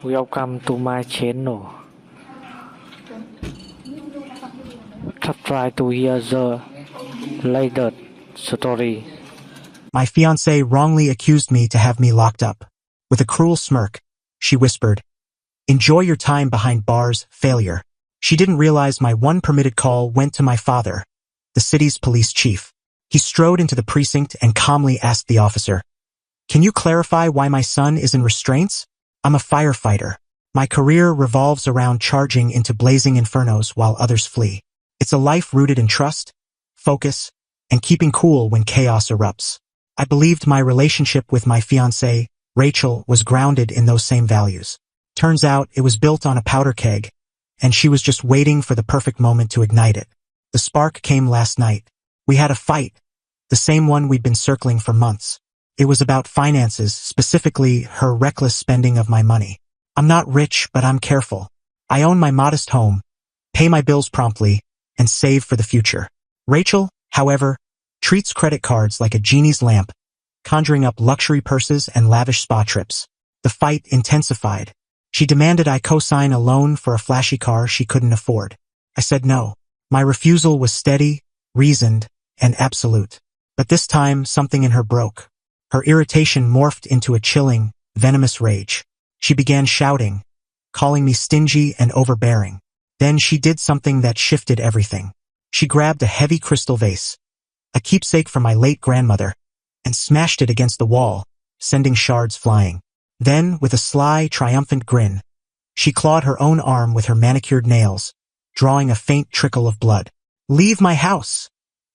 Welcome to my channel. Try to hear the latest story. My fiancée wrongly accused me to have me locked up. With a cruel smirk, she whispered, "Enjoy your time behind bars, failure." She didn't realize my one permitted call went to my father, the city's police chief. He strode into the precinct and calmly asked the officer, "Can you clarify why my son is in restraints? I'm a firefighter. My career revolves around charging into blazing infernos while others flee. It's a life rooted in trust, focus, and keeping cool when chaos erupts." I believed my relationship with my fiancée, Rachel, was grounded in those same values. Turns out it was built on a powder keg, and she was just waiting for the perfect moment to ignite it. The spark came last night. We had a fight, the same one we'd been circling for months. It was about finances, specifically her reckless spending of my money. I'm not rich, but I'm careful. I own my modest home, pay my bills promptly, and save for the future. Rachel, however, treats credit cards like a genie's lamp, conjuring up luxury purses and lavish spa trips. The fight intensified. She demanded I co-sign a loan for a flashy car she couldn't afford. I said no. My refusal was steady, reasoned, and absolute. But this time, something in her broke. Her irritation morphed into a chilling, venomous rage. She began shouting, calling me stingy and overbearing. Then she did something that shifted everything. She grabbed a heavy crystal vase, a keepsake from my late grandmother, and smashed it against the wall, sending shards flying. Then, with a sly, triumphant grin, she clawed her own arm with her manicured nails, drawing a faint trickle of blood. "Leave my house!"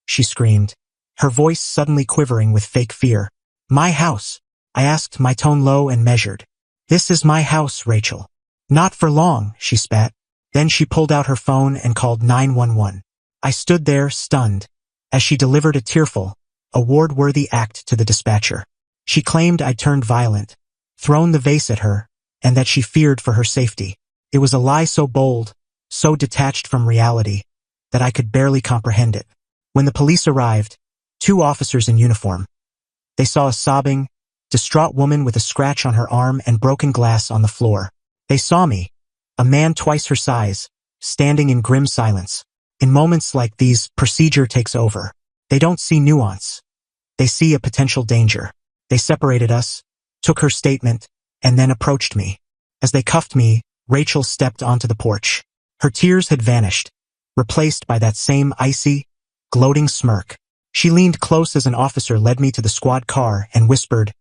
she screamed, her voice suddenly quivering with fake fear. "My house?" I asked, my tone low and measured. "This is my house, Rachel." "Not for long," she spat. Then she pulled out her phone and called 911. I stood there, stunned, as she delivered a tearful, award-worthy act to the dispatcher. She claimed I'd turned violent, thrown the vase at her, and that she feared for her safety. It was a lie so bold, so detached from reality, that I could barely comprehend it. When the police arrived, 2 officers in uniform, they saw a sobbing, distraught woman with a scratch on her arm and broken glass on the floor. They saw me, a man twice her size, standing in grim silence. In moments like these, procedure takes over. They don't see nuance. They see a potential danger. They separated us, took her statement, and then approached me. As they cuffed me, Rachel stepped onto the porch. Her tears had vanished, replaced by that same icy, gloating smirk. She leaned close as an officer led me to the squad car and whispered,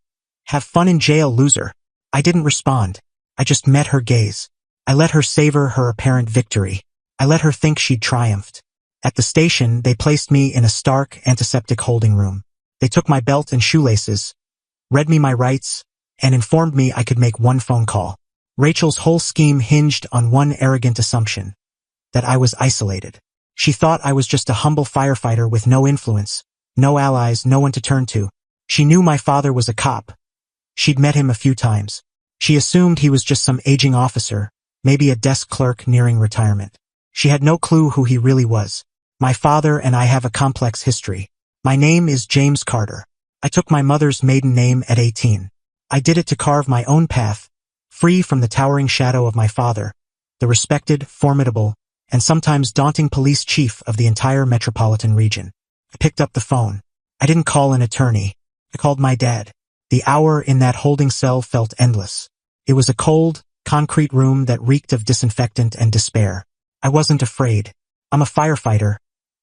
"Have fun in jail, loser." I didn't respond. I just met her gaze. I let her savor her apparent victory. I let her think she'd triumphed. At the station, they placed me in a stark, antiseptic holding room. They took my belt and shoelaces, read me my rights, and informed me I could make one phone call. Rachel's whole scheme hinged on one arrogant assumption, that I was isolated. She thought I was just a humble firefighter with no influence, no allies, no one to turn to. She knew my father was a cop. She'd met him a few times. She assumed he was just some aging officer, maybe a desk clerk nearing retirement. She had no clue who he really was. My father and I have a complex history. My name is James Carter. I took my mother's maiden name at 18. I did it to carve my own path, free from the towering shadow of my father, the respected, formidable, and sometimes daunting police chief of the entire metropolitan region. I picked up the phone. I didn't call an attorney. I called my dad. The hour in that holding cell felt endless. It was a cold, concrete room that reeked of disinfectant and despair. I wasn't afraid. I'm a firefighter.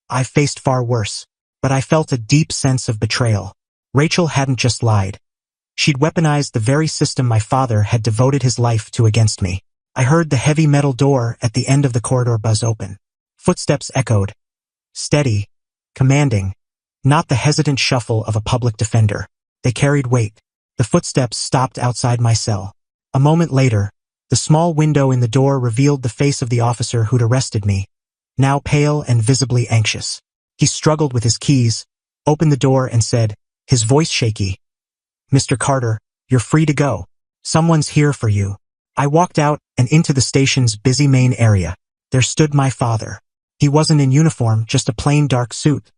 I've faced far worse. But I felt a deep sense of betrayal. Rachel hadn't just lied. She'd weaponized the very system my father had devoted his life to against me. I heard the heavy metal door at the end of the corridor buzz open. Footsteps echoed. Steady, commanding, not the hesitant shuffle of a public defender. They carried weight. The footsteps stopped outside my cell. A moment later, the small window in the door revealed the face of the officer who'd arrested me, now pale and visibly anxious. He struggled with his keys, opened the door and said, his voice shaky, "Mr. Carter, you're free to go. Someone's here for you." I walked out and into the station's busy main area. There stood my father. He wasn't in uniform, just a plain dark suit,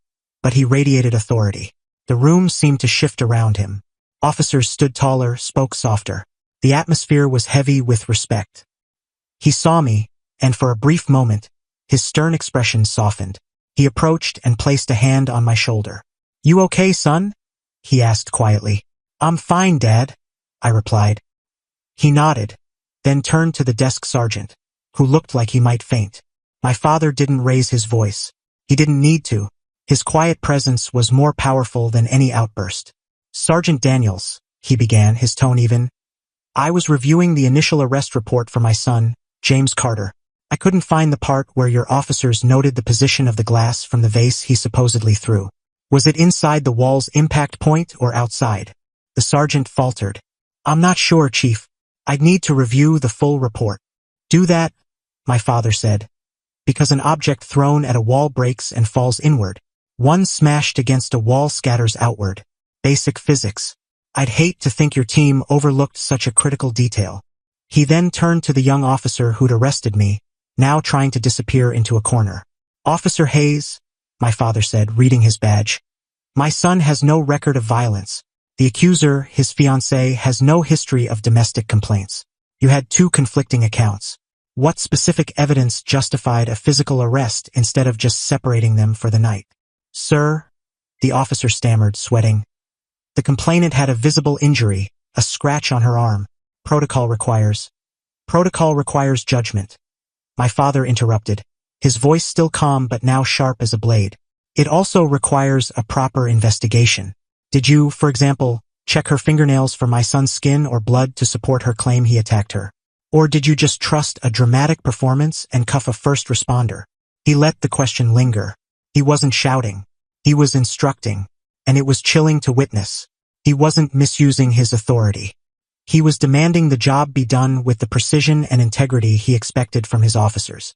but he radiated authority. The room seemed to shift around him. Officers stood taller, spoke softer. The atmosphere was heavy with respect. He saw me, and for a brief moment, his stern expression softened. He approached and placed a hand on my shoulder. "You okay, son?" he asked quietly. "I'm fine, Dad," I replied. He nodded, then turned to the desk sergeant, who looked like he might faint. My father didn't raise his voice. He didn't need to. His quiet presence was more powerful than any outburst. "Sergeant Daniels," he began, his tone even. "I was reviewing the initial arrest report for my son, James Carter. I couldn't find the part where your officers noted the position of the glass from the vase he supposedly threw. Was it inside the wall's impact point or outside?" The sergeant faltered. "I'm not sure, Chief. I'd need to review the full report." "Do that," my father said. "Because an object thrown at a wall breaks and falls inward. One smashed against a wall scatters outward. Basic physics. I'd hate to think your team overlooked such a critical detail." He then turned to the young officer who'd arrested me, now trying to disappear into a corner. "Officer Hayes," my father said, reading his badge. "My son has no record of violence. The accuser, his fiancée, has no history of domestic complaints. You had 2 conflicting accounts. What specific evidence justified a physical arrest instead of just separating them for the night?" "Sir," the officer stammered, sweating. "The complainant had a visible injury, a scratch on her arm. Protocol requires judgment." My father interrupted, his voice still calm but now sharp as a blade. "It also requires a proper investigation. Did you, for example, check her fingernails for my son's skin or blood to support her claim he attacked her? Or did you just trust a dramatic performance and cuff a first responder?" He let the question linger. He wasn't shouting. He was instructing, and it was chilling to witness. He wasn't misusing his authority. He was demanding the job be done with the precision and integrity he expected from his officers.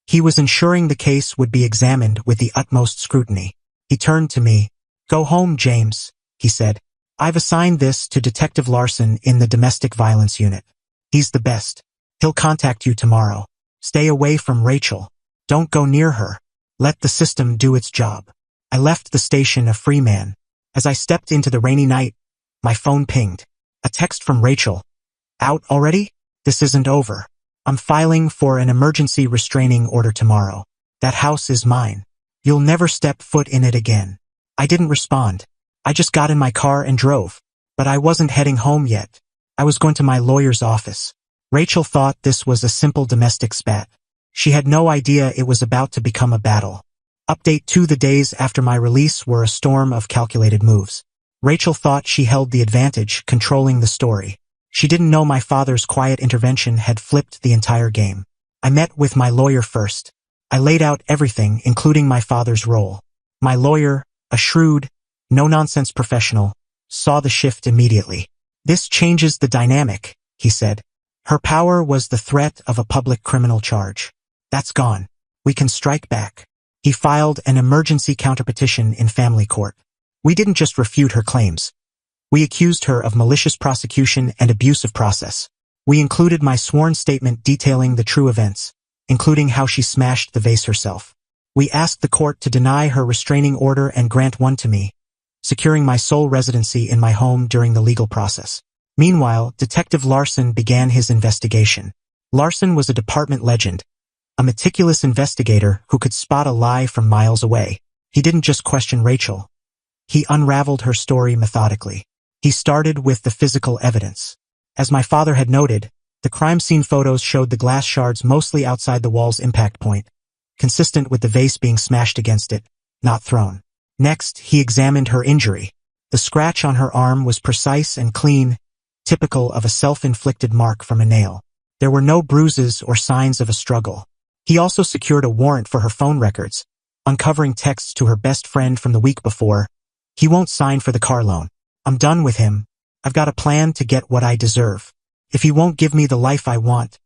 He was ensuring the case would be examined with the utmost scrutiny. He turned to me. "Go home, James," he said. "I've assigned this to Detective Larson in the Domestic Violence Unit. He's the best. He'll contact you tomorrow. Stay away from Rachel. Don't go near her. Let the system do its job." I left the station a free man. As I stepped into the rainy night, my phone pinged. A text from Rachel. "Out already? This isn't over. I'm filing for an emergency restraining order tomorrow. That house is mine. You'll never step foot in it again." I didn't respond. I just got in my car and drove. But I wasn't heading home yet. I was going to my lawyer's office. Rachel thought this was a simple domestic spat. She had no idea it was about to become a battle. Update 2: the days after my release were a storm of calculated moves. Rachel thought she held the advantage, controlling the story. She didn't know my father's quiet intervention had flipped the entire game. I met with my lawyer first. I laid out everything, including my father's role. My lawyer, a shrewd, no-nonsense professional, saw the shift immediately. "This changes the dynamic," he said. "Her power was the threat of a public criminal charge. That's gone. We can strike back." He filed an emergency counterpetition in family court. We didn't just refute her claims. We accused her of malicious prosecution and abuse of process. We included my sworn statement detailing the true events, including how she smashed the vase herself. We asked the court to deny her restraining order and grant one to me, securing my sole residency in my home during the legal process. Meanwhile, Detective Larson began his investigation. Larson was a department legend, a meticulous investigator who could spot a lie from miles away. He didn't just question Rachel. He unraveled her story methodically. He started with the physical evidence. As my father had noted, the crime scene photos showed the glass shards mostly outside the wall's impact point, consistent with the vase being smashed against it, not thrown. Next, he examined her injury. The scratch on her arm was precise and clean, typical of a self-inflicted mark from a nail. There were no bruises or signs of a struggle. He also secured a warrant for her phone records, uncovering texts to her best friend from the week before. "He won't sign for the car loan. I'm done with him. I've got a plan to get what I deserve. If he won't give me the life I want,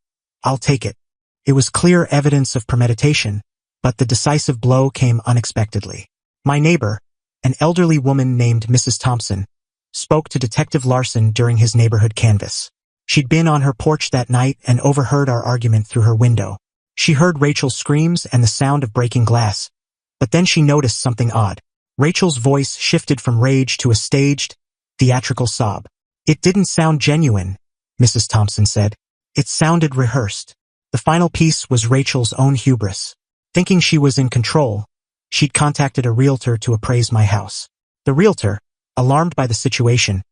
I'll take it." It was clear evidence of premeditation, but the decisive blow came unexpectedly. My neighbor, an elderly woman named Mrs. Thompson, spoke to Detective Larson during his neighborhood canvass. She'd been on her porch that night and overheard our argument through her window. She heard Rachel's screams and the sound of breaking glass, but then she noticed something odd. Rachel's voice shifted from rage to a staged, theatrical sob. It didn't sound genuine. Mrs. Thompson said. It sounded rehearsed. The final piece was Rachel's own hubris. Thinking she was in control, she'd contacted a realtor to appraise my house. The realtor, alarmed by the situation,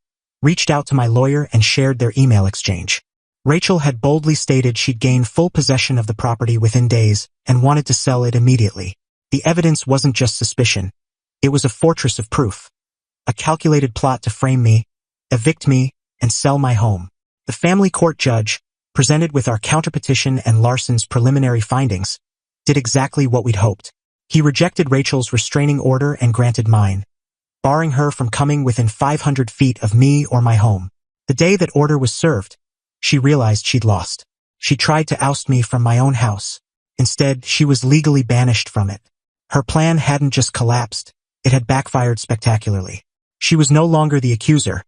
reached out to my lawyer and shared their email exchange. Rachel had boldly stated she'd gain full possession of the property within days and wanted to sell it immediately. The evidence wasn't just suspicion. It was a fortress of proof. A calculated plot to frame me, evict me, and sell my home. The family court judge, presented with our counterpetition and Larson's preliminary findings, did exactly what we'd hoped. He rejected Rachel's restraining order and granted mine, barring her from coming within 500 feet of me or my home. The day that order was served, she realized she'd lost. She tried to oust me from my own house. Instead, she was legally banished from it. Her plan hadn't just collapsed, it had backfired spectacularly. She was no longer the accuser.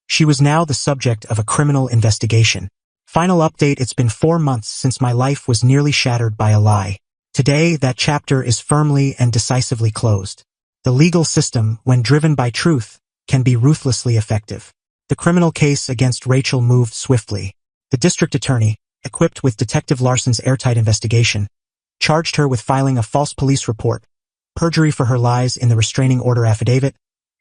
She was now the subject of a criminal investigation. Final update: it's been 4 months since my life was nearly shattered by a lie. Today, that chapter is firmly and decisively closed. The legal system, when driven by truth, can be ruthlessly effective. The criminal case against Rachel moved swiftly. The district attorney, equipped with Detective Larson's airtight investigation, charged her with filing a false police report, perjury for her lies in the restraining order affidavit,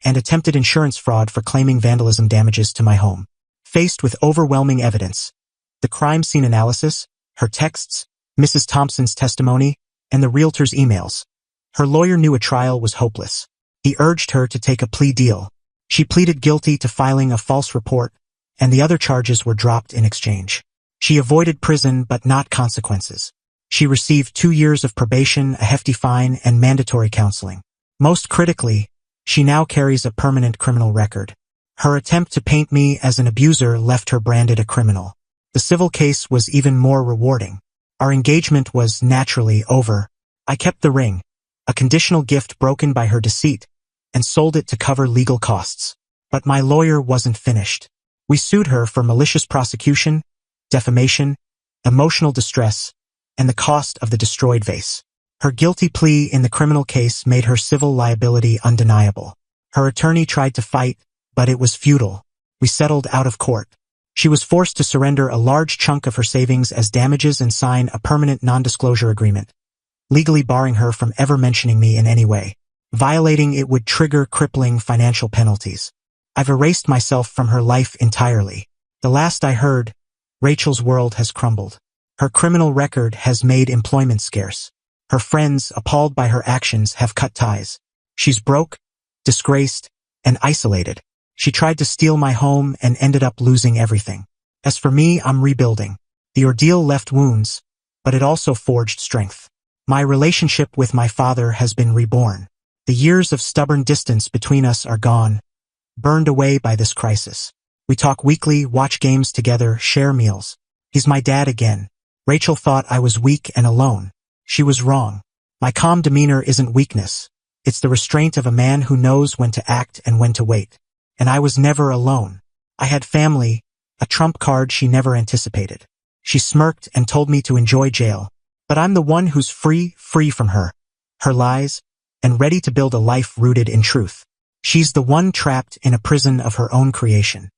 and attempted insurance fraud for claiming vandalism damages to my home. Faced with overwhelming evidence, the crime scene analysis, her texts, Mrs. Thompson's testimony, and the realtor's emails, her lawyer knew a trial was hopeless. He urged her to take a plea deal. She pleaded guilty to filing a false report, and the other charges were dropped in exchange. She avoided prison but not consequences. She received 2 years of probation, a hefty fine, and mandatory counseling. Most critically, she now carries a permanent criminal record. Her attempt to paint me as an abuser left her branded a criminal. The civil case was even more rewarding. Our engagement was naturally over. I kept the ring, a conditional gift broken by her deceit, and sold it to cover legal costs. But my lawyer wasn't finished. We sued her for malicious prosecution, defamation, emotional distress, and the cost of the destroyed vase. Her guilty plea in the criminal case made her civil liability undeniable. Her attorney tried to fight, but it was futile. We settled out of court. She was forced to surrender a large chunk of her savings as damages and sign a permanent non-disclosure agreement, legally barring her from ever mentioning me in any way. Violating it would trigger crippling financial penalties. I've erased myself from her life entirely. The last I heard, Rachel's world has crumbled. Her criminal record has made employment scarce. Her friends, appalled by her actions, have cut ties. She's broke, disgraced, and isolated. She tried to steal my home and ended up losing everything. As for me, I'm rebuilding. The ordeal left wounds, but it also forged strength. My relationship with my father has been reborn. The years of stubborn distance between us are gone, burned away by this crisis. We talk weekly, watch games together, share meals. He's my dad again. Rachel thought I was weak and alone. She was wrong. My calm demeanor isn't weakness. It's the restraint of a man who knows when to act and when to wait. And I was never alone. I had family, a trump card she never anticipated. She smirked and told me to enjoy jail. But I'm the one who's free from her lies, and ready to build a life rooted in truth. She's the one trapped in a prison of her own creation.